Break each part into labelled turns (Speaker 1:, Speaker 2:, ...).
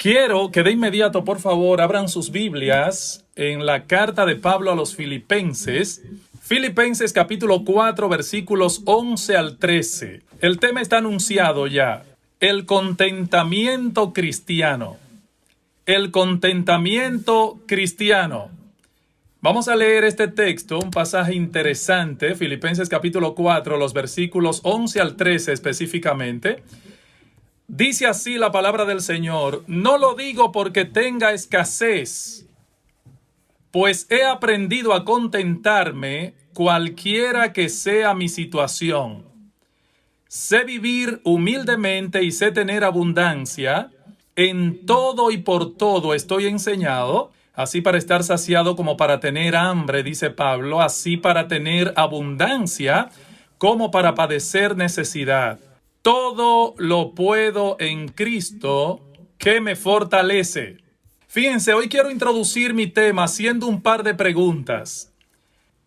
Speaker 1: Quiero que de inmediato, por favor, abran sus Biblias en la carta de Pablo a los Filipenses. Filipenses capítulo 4, versículos 11 al 13. El tema está anunciado ya. El contentamiento cristiano. El contentamiento cristiano. Vamos a leer este texto, un pasaje interesante, Filipenses capítulo 4, los versículos 11 al 13 específicamente. Dice así la palabra del Señor: no lo digo porque tenga escasez, pues he aprendido a contentarme cualquiera que sea mi situación. Sé vivir humildemente y sé tener abundancia. En todo y por todo estoy enseñado, así para estar saciado como para tener hambre, dice Pablo, así para tener abundancia como para padecer necesidad. Todo lo puedo en Cristo que me fortalece. Fíjense, hoy quiero introducir mi tema haciendo un par de preguntas.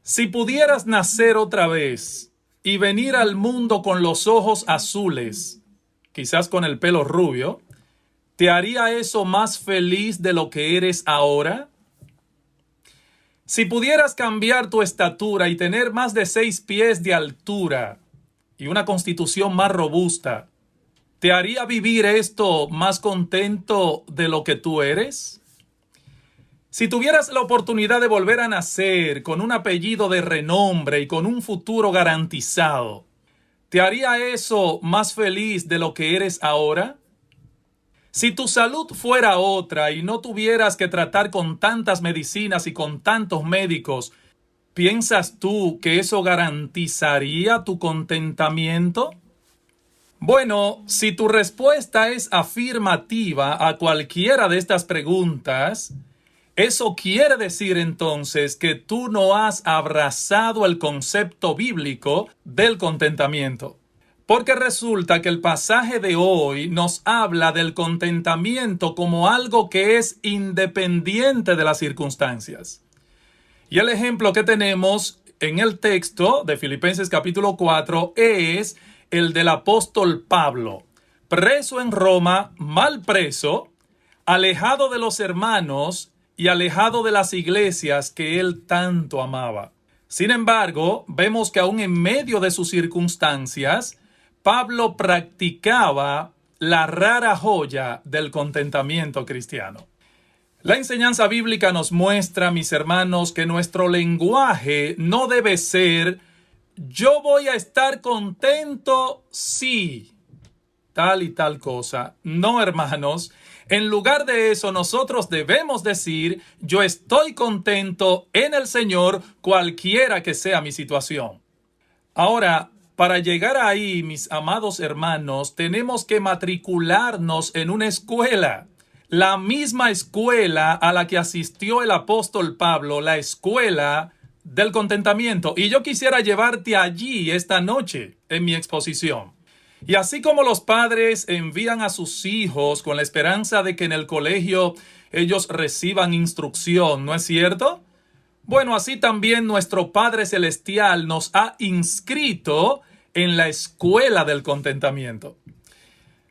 Speaker 1: Si pudieras nacer otra vez y venir al mundo con los ojos azules, quizás con el pelo rubio, ¿te haría eso más feliz de lo que eres ahora? Si pudieras cambiar tu estatura y tener más de 6 pies de altura y una constitución más robusta, ¿te haría vivir esto más contento de lo que tú eres? Si tuvieras la oportunidad de volver a nacer con un apellido de renombre y con un futuro garantizado, ¿te haría eso más feliz de lo que eres ahora? Si tu salud fuera otra y no tuvieras que tratar con tantas medicinas y con tantos médicos, ¿piensas tú que eso garantizaría tu contentamiento? Bueno, si tu respuesta es afirmativa a cualquiera de estas preguntas, eso quiere decir entonces que tú no has abrazado el concepto bíblico del contentamiento. Porque resulta que el pasaje de hoy nos habla del contentamiento como algo que es independiente de las circunstancias. Y el ejemplo que tenemos en el texto de Filipenses capítulo 4 es el del apóstol Pablo, preso en Roma, mal preso, alejado de los hermanos y alejado de las iglesias que él tanto amaba. Sin embargo, vemos que aún en medio de sus circunstancias, Pablo practicaba la rara joya del contentamiento cristiano. La enseñanza bíblica nos muestra, mis hermanos, que nuestro lenguaje no debe ser yo voy a estar contento si tal y tal cosa. No, hermanos. En lugar de eso, nosotros debemos decir yo estoy contento en el Señor cualquiera que sea mi situación. Ahora, para llegar ahí, mis amados hermanos, tenemos que matricularnos en una escuela. La misma escuela a la que asistió el apóstol Pablo, la escuela del contentamiento. Y yo quisiera llevarte allí esta noche en mi exposición. Y así como los padres envían a sus hijos con la esperanza de que en el colegio ellos reciban instrucción, ¿no es cierto? Bueno, así también nuestro Padre Celestial nos ha inscrito en la escuela del contentamiento.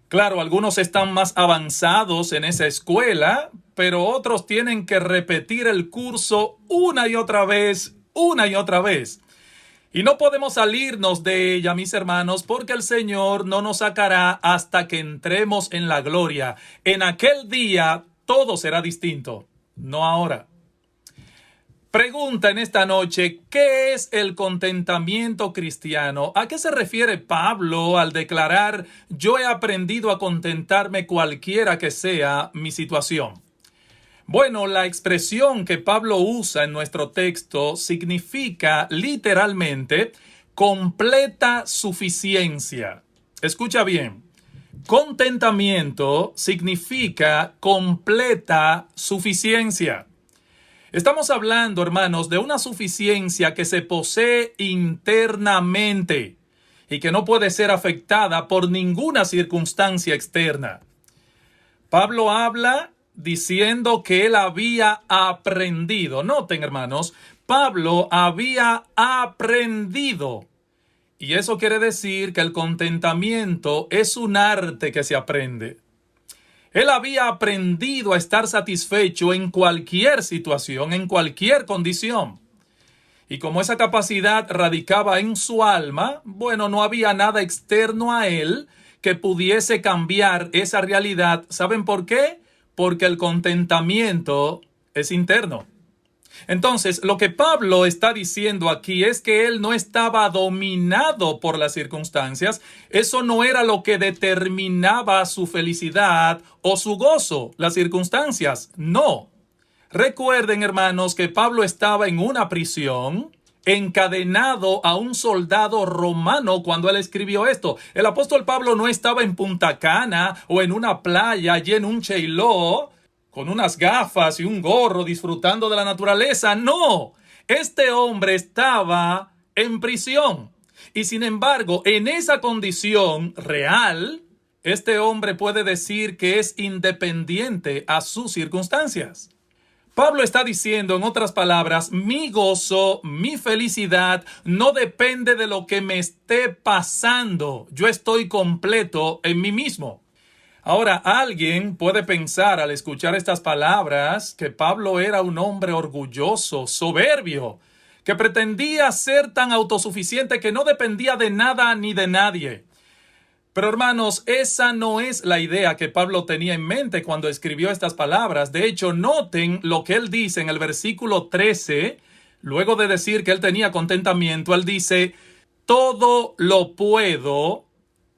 Speaker 1: Claro, algunos están más avanzados en esa escuela, pero otros tienen que repetir el curso una y otra vez. Y no podemos salirnos de ella, mis hermanos, porque el Señor no nos sacará hasta que entremos en la gloria. En aquel día todo será distinto, no ahora. Pregunta en esta noche, ¿qué es el contentamiento cristiano? ¿A qué se refiere Pablo al declarar, yo he aprendido a contentarme cualquiera que sea mi situación? Bueno, la expresión que Pablo usa en nuestro texto significa literalmente completa suficiencia. Escucha bien, contentamiento significa completa suficiencia. Estamos hablando, hermanos, de una suficiencia que se posee internamente y que no puede ser afectada por ninguna circunstancia externa. Pablo habla diciendo que él había aprendido. Noten, hermanos, Pablo había aprendido. Y eso quiere decir que el contentamiento es un arte que se aprende. Él había aprendido a estar satisfecho en cualquier situación, en cualquier condición. Y como esa capacidad radicaba en su alma, bueno, no había nada externo a él que pudiese cambiar esa realidad. ¿Saben por qué? Porque el contentamiento es interno. Entonces, lo que Pablo está diciendo aquí es que él no estaba dominado por las circunstancias. Eso no era lo que determinaba su felicidad o su gozo, las circunstancias. No. Recuerden, hermanos, que Pablo estaba en una prisión, encadenado a un soldado romano cuando él escribió esto. El apóstol Pablo no estaba en Punta Cana o en una playa allí en un cheiló, con unas gafas y un gorro disfrutando de la naturaleza. No, este hombre estaba en prisión. Y sin embargo, en esa condición real, este hombre puede decir que es independiente a sus circunstancias. Pablo está diciendo, en otras palabras, mi gozo, mi felicidad no depende de lo que me esté pasando. Yo estoy completo en mí mismo. Ahora, alguien puede pensar al escuchar estas palabras que Pablo era un hombre orgulloso, soberbio, que pretendía ser tan autosuficiente que no dependía de nada ni de nadie. Pero hermanos, esa no es la idea que Pablo tenía en mente cuando escribió estas palabras. De hecho, noten lo que él dice en el versículo 13, luego de decir que él tenía contentamiento, él dice, todo lo puedo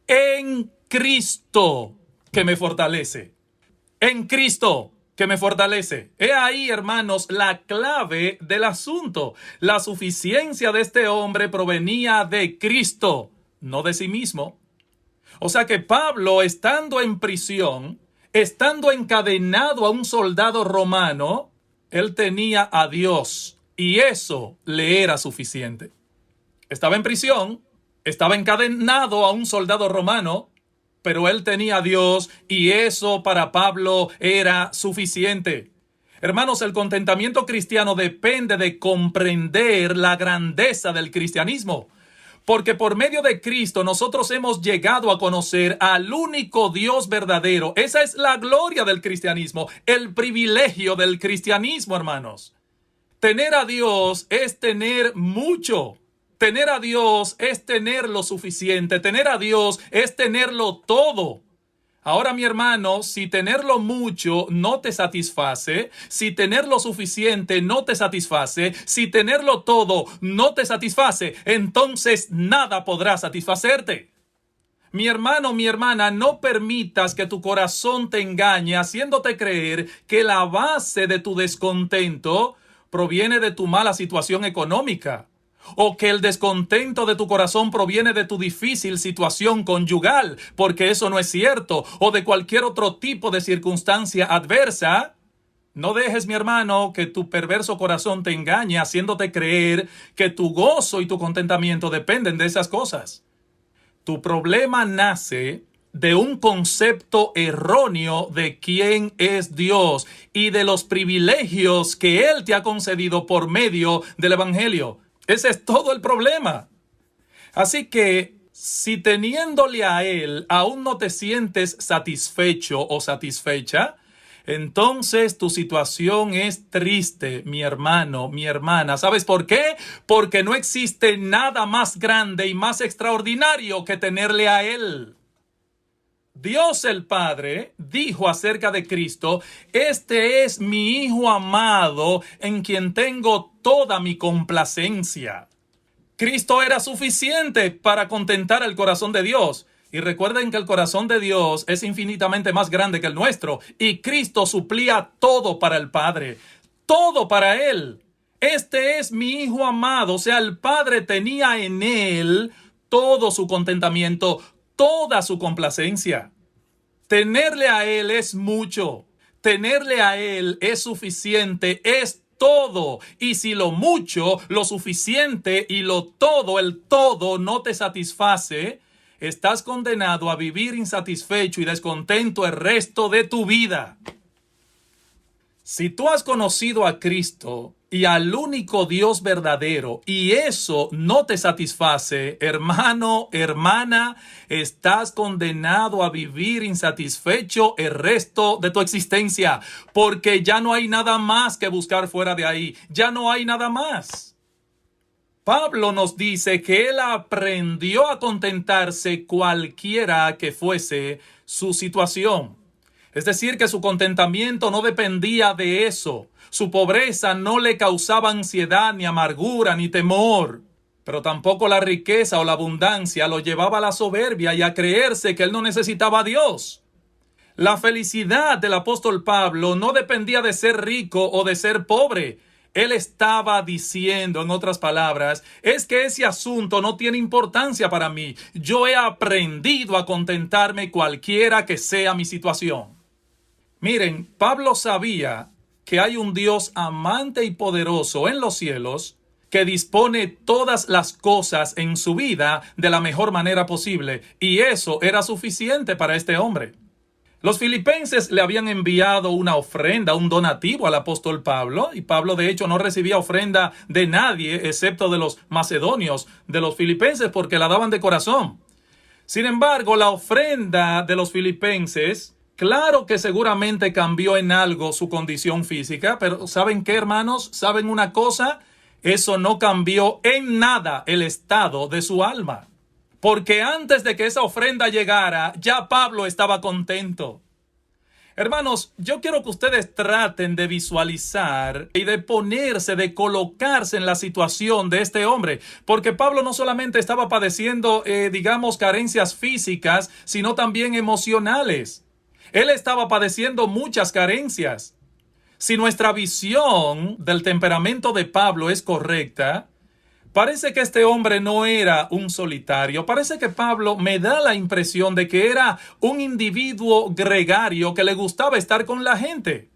Speaker 1: en Cristo que me fortalece. En Cristo que me fortalece. He ahí, hermanos, la clave del asunto. La suficiencia de este hombre provenía de Cristo, no de sí mismo. O sea que Pablo, estando en prisión, estando encadenado a un soldado romano, él tenía a Dios y eso le era suficiente. Estaba en prisión, estaba encadenado a un soldado romano, pero él tenía a Dios y eso para Pablo era suficiente. Hermanos, el contentamiento cristiano depende de comprender la grandeza del cristianismo. Porque por medio de Cristo nosotros hemos llegado a conocer al único Dios verdadero. Esa es la gloria del cristianismo, el privilegio del cristianismo, hermanos. Tener a Dios es tener mucho. Tener a Dios es tener lo suficiente. Tener a Dios es tenerlo todo. Ahora, mi hermano, si tenerlo mucho no te satisface, si tener lo suficiente no te satisface, si tenerlo todo no te satisface, entonces nada podrá satisfacerte. Mi hermano, mi hermana, no permitas que tu corazón te engañe haciéndote creer que la base de tu descontento proviene de tu mala situación económica. O que el descontento de tu corazón proviene de tu difícil situación conyugal, porque eso no es cierto, o de cualquier otro tipo de circunstancia adversa. No dejes, mi hermano, que tu perverso corazón te engañe haciéndote creer que tu gozo y tu contentamiento dependen de esas cosas. Tu problema nace de un concepto erróneo de quién es Dios y de los privilegios que Él te ha concedido por medio del Evangelio. Ese es todo el problema. Así que, si teniéndole a Él aún no te sientes satisfecho o satisfecha, entonces tu situación es triste, mi hermano, mi hermana. ¿Sabes por qué? Porque no existe nada más grande y más extraordinario que tenerle a Él. Dios el Padre dijo acerca de Cristo, este es mi Hijo amado en quien tengo toda mi complacencia. Cristo era suficiente para contentar el corazón de Dios. Y recuerden que el corazón de Dios es infinitamente más grande que el nuestro. Y Cristo suplía todo para el Padre. Todo para Él. Este es mi Hijo amado. O sea, el Padre tenía en Él todo su contentamiento, toda su complacencia. Tenerle a Él es mucho. Tenerle a Él es suficiente, es todo. Y si lo mucho, lo suficiente y lo todo, el todo no te satisface, estás condenado a vivir insatisfecho y descontento el resto de tu vida. Si tú has conocido a Cristo, y al único Dios verdadero, y eso no te satisface, hermano, hermana, estás condenado a vivir insatisfecho el resto de tu existencia, porque ya no hay nada más que buscar fuera de ahí, ya no hay nada más. Pablo nos dice que él aprendió a contentarse cualquiera que fuese su situación. Es decir, que su contentamiento no dependía de eso. Su pobreza no le causaba ansiedad, ni amargura, ni temor. Pero tampoco la riqueza o la abundancia lo llevaba a la soberbia y a creerse que él no necesitaba a Dios. La felicidad del apóstol Pablo no dependía de ser rico o de ser pobre. Él estaba diciendo, en otras palabras, es que ese asunto no tiene importancia para mí. Yo he aprendido a contentarme cualquiera que sea mi situación. Miren, Pablo sabía que hay un Dios amante y poderoso en los cielos que dispone todas las cosas en su vida de la mejor manera posible, y eso era suficiente para este hombre. Los filipenses le habían enviado una ofrenda, un donativo al apóstol Pablo, y Pablo de hecho no recibía ofrenda de nadie excepto de los macedonios, de los filipenses, porque la daban de corazón. Sin embargo, la ofrenda de los filipenses, claro que seguramente cambió en algo su condición física, pero ¿saben qué, hermanos? ¿Saben una cosa? Eso no cambió en nada el estado de su alma. Porque antes de que esa ofrenda llegara, ya Pablo estaba contento. Hermanos, yo quiero que ustedes traten de visualizar y de ponerse, de colocarse en la situación de este hombre. Porque Pablo no solamente estaba padeciendo, carencias físicas, sino también emocionales. Él estaba padeciendo muchas carencias. Si nuestra visión del temperamento de Pablo es correcta, parece que este hombre no era un solitario. Parece que Pablo me da la impresión de que era un individuo gregario que le gustaba estar con la gente.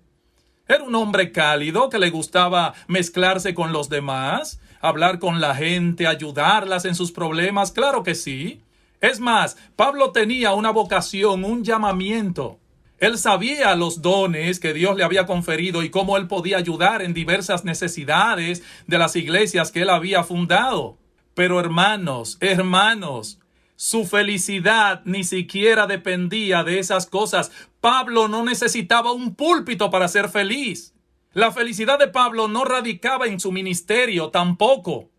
Speaker 1: Era un hombre cálido que le gustaba mezclarse con los demás, hablar con la gente, ayudarlas en sus problemas. Claro que sí. Es más, Pablo tenía una vocación, un llamamiento. Él sabía los dones que Dios le había conferido y cómo él podía ayudar en diversas necesidades de las iglesias que él había fundado. Pero hermanos, su felicidad ni siquiera dependía de esas cosas. Pablo no necesitaba un púlpito para ser feliz. La felicidad de Pablo no radicaba en su ministerio tampoco.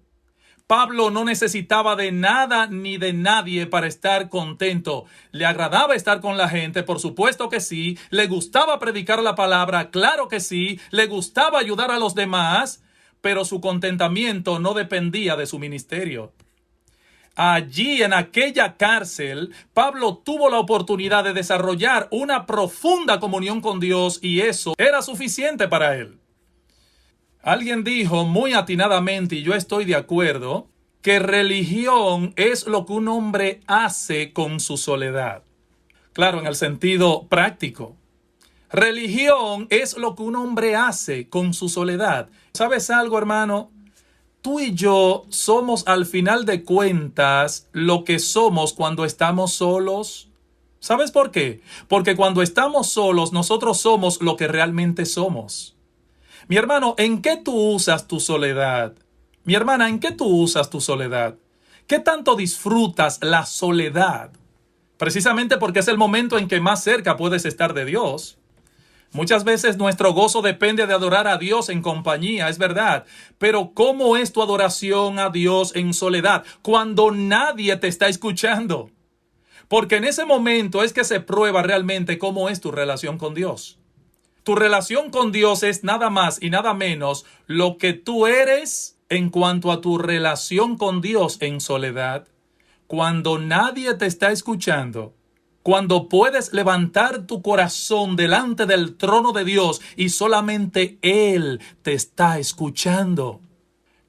Speaker 1: Pablo no necesitaba de nada ni de nadie para estar contento. Le agradaba estar con la gente, por supuesto que sí. Le gustaba predicar la palabra, claro que sí. Le gustaba ayudar a los demás, pero su contentamiento no dependía de su ministerio. Allí, en aquella cárcel, Pablo tuvo la oportunidad de desarrollar una profunda comunión con Dios, y eso era suficiente para él. Alguien dijo muy atinadamente, y yo estoy de acuerdo, que religión es lo que un hombre hace con su soledad. Claro, en el sentido práctico. Religión es lo que un hombre hace con su soledad. ¿Sabes algo, hermano? Tú y yo somos, al final de cuentas, lo que somos cuando estamos solos. ¿Sabes por qué? Porque cuando estamos solos, nosotros somos lo que realmente somos. Mi hermano, ¿en qué tú usas tu soledad? Mi hermana, ¿en qué tú usas tu soledad? ¿Qué tanto disfrutas la soledad? Precisamente porque es el momento en que más cerca puedes estar de Dios. Muchas veces nuestro gozo depende de adorar a Dios en compañía, es verdad. Pero ¿cómo es tu adoración a Dios en soledad? Cuando nadie te está escuchando. Porque en ese momento es que se prueba realmente cómo es tu relación con Dios. Tu relación con Dios es nada más y nada menos lo que tú eres en cuanto a tu relación con Dios en soledad. Cuando nadie te está escuchando, cuando puedes levantar tu corazón delante del trono de Dios y solamente Él te está escuchando.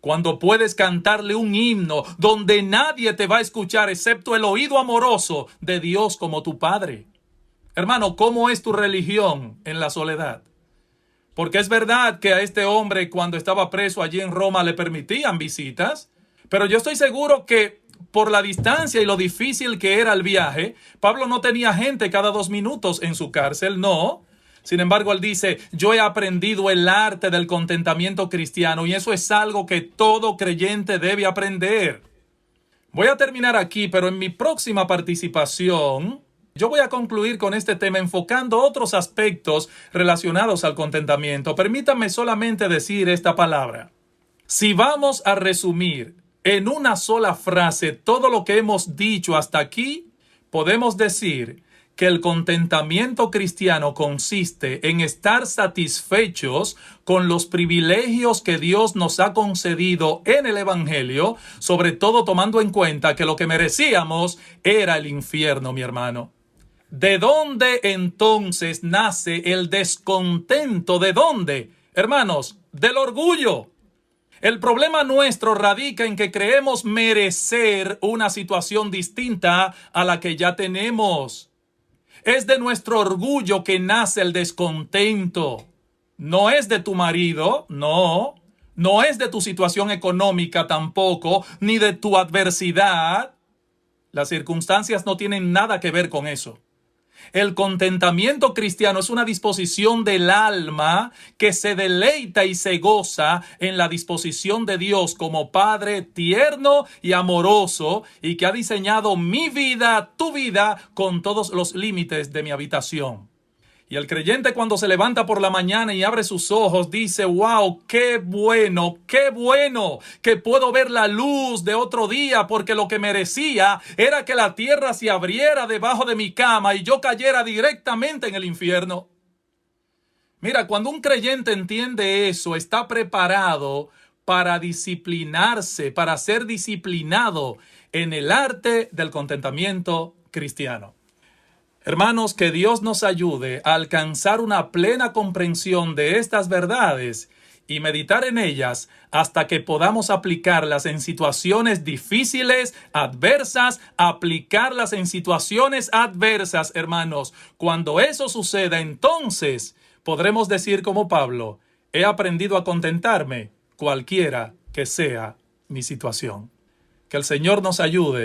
Speaker 1: Cuando puedes cantarle un himno donde nadie te va a escuchar excepto el oído amoroso de Dios como tu Padre. Hermano, ¿cómo es tu religión en la soledad? Porque es verdad que a este hombre, cuando estaba preso allí en Roma, le permitían visitas, pero yo estoy seguro que por la distancia y lo difícil que era el viaje, Pablo no tenía gente cada 2 minutos en su cárcel, no. Sin embargo, él dice, yo he aprendido el arte del contentamiento cristiano y eso es algo que todo creyente debe aprender. Voy a terminar aquí, pero en mi próxima participación, yo voy a concluir con este tema enfocando otros aspectos relacionados al contentamiento. Permítanme solamente decir esta palabra. Si vamos a resumir en una sola frase todo lo que hemos dicho hasta aquí, podemos decir que el contentamiento cristiano consiste en estar satisfechos con los privilegios que Dios nos ha concedido en el Evangelio, sobre todo tomando en cuenta que lo que merecíamos era el infierno, mi hermano. ¿De dónde entonces nace el descontento? ¿De dónde? Hermanos, del orgullo. El problema nuestro radica en que creemos merecer una situación distinta a la que ya tenemos. Es de nuestro orgullo que nace el descontento. No es de tu marido, no. No es de tu situación económica tampoco, ni de tu adversidad. Las circunstancias no tienen nada que ver con eso. El contentamiento cristiano es una disposición del alma que se deleita y se goza en la disposición de Dios como Padre tierno y amoroso y que ha diseñado mi vida, tu vida, con todos los límites de mi habitación. Y el creyente cuando se levanta por la mañana y abre sus ojos dice, wow, qué bueno que puedo ver la luz de otro día porque lo que merecía era que la tierra se abriera debajo de mi cama y yo cayera directamente en el infierno. Mira, cuando un creyente entiende eso, está preparado para disciplinarse, para ser disciplinado en el arte del contentamiento cristiano. Hermanos, que Dios nos ayude a alcanzar una plena comprensión de estas verdades y meditar en ellas hasta que podamos aplicarlas en situaciones difíciles, adversas, aplicarlas en situaciones adversas, hermanos. Cuando eso suceda, entonces podremos decir como Pablo, he aprendido a contentarme cualquiera que sea mi situación. Que el Señor nos ayude.